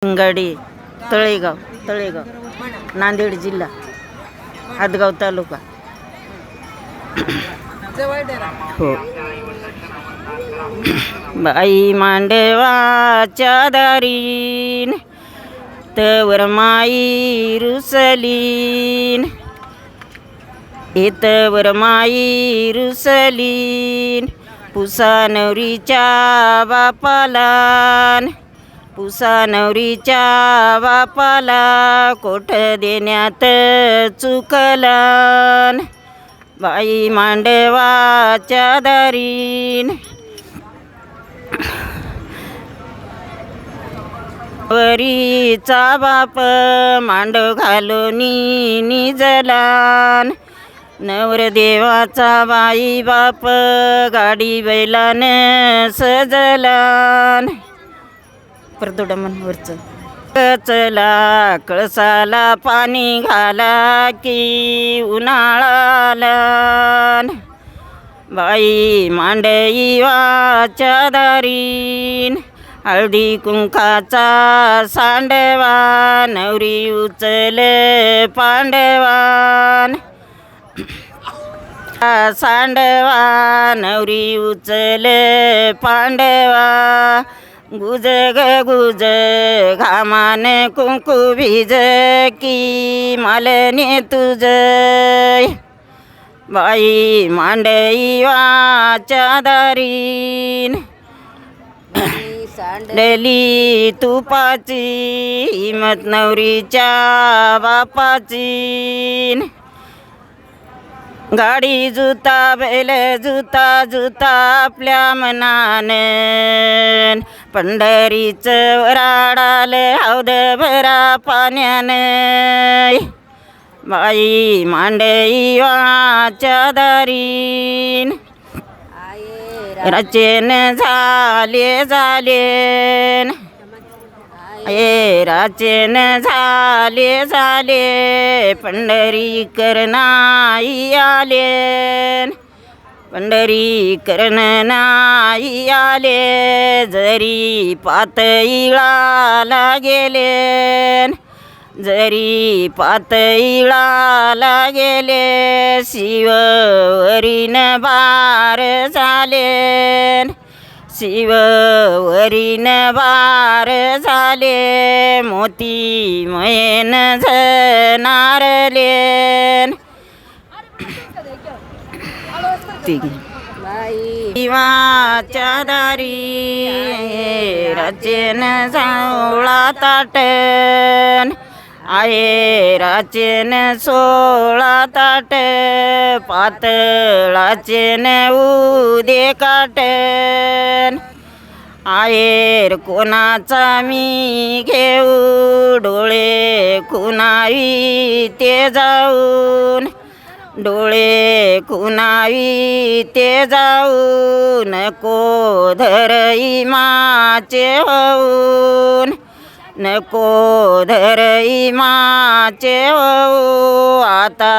गडी तळेगाव नांदेड जिल्हा हातगाव तालुका हो. बाई मांडवाच्या दारीन तवर माई रुसलीन इतवर माई रुसलीन पुसा नवरीच्या बापालान पुसा नवरीच्या बापाला कोठ देण्यात चुकलान बाई मांडवाच्या दारीन वरीचा बाप मांडव घालूनी निजलान नवरदेवाचा बाई बाप गाडी बैलान सजलान परदोडा मनवरचं कचला कळसाला पाणी घाला की उन्हाळाला बाई मांडईवाच्या दारीन हळदी कुंकाचा सांडवा नवरी उचल पांडवान सांडवा नवरी उचल पांडवा गुज ग गुज घामान कुंकू भिज की मालने तुझ बाई मांडई वाच्या दारीन सांडली तुपाची हिमत नवरीच्या बापाची गाडी जुता बैल जुता जुता आपल्या मनाने पंढरीचं वराडाल हौद भरा पाण्याने बाई मांडई वाच्या दारीन रचेन झाले झालेन राचेन झाले झाले पंढरी करनाई आलेन पंढरी करण नाही आले जरी पातळीला गेलेन जरी पातळीला गेले शिववरीन बार झालेन शिववरीन बार झाले मोती मयन झनारलेन वाच्या दारी राचेन झावळा ताटन आहे राचेन 16 ताट पातळाचेन उदे काटन आहेर कोणाचा मी घेऊ डोळे कुणावी ते जाऊन डोळे कुणावी ते जाऊ नको धरई माचे होऊन नको धरई माचे होऊ आता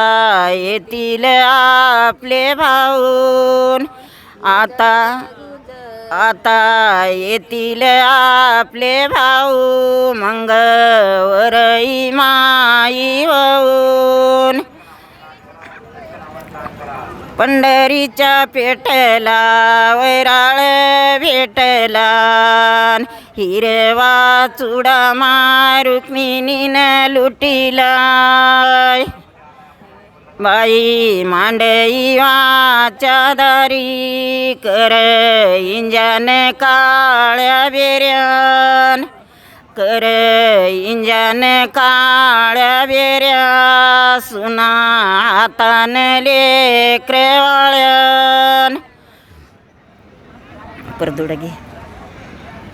येतील आपले भाऊन आता येतील आपले भाऊ मंगळवरई माई होऊन पंढरीच्या पेटला वैराळ भेटला हिरवा चुडामा रुक्मिणीन लुटिला बाई मांडई वाच्या दारी कर इंजन काळ्या बेऱ्यान कर इंजन काळ्या बेऱ्या सुना हातान लेकरं वाळ्यान परदोडा घे.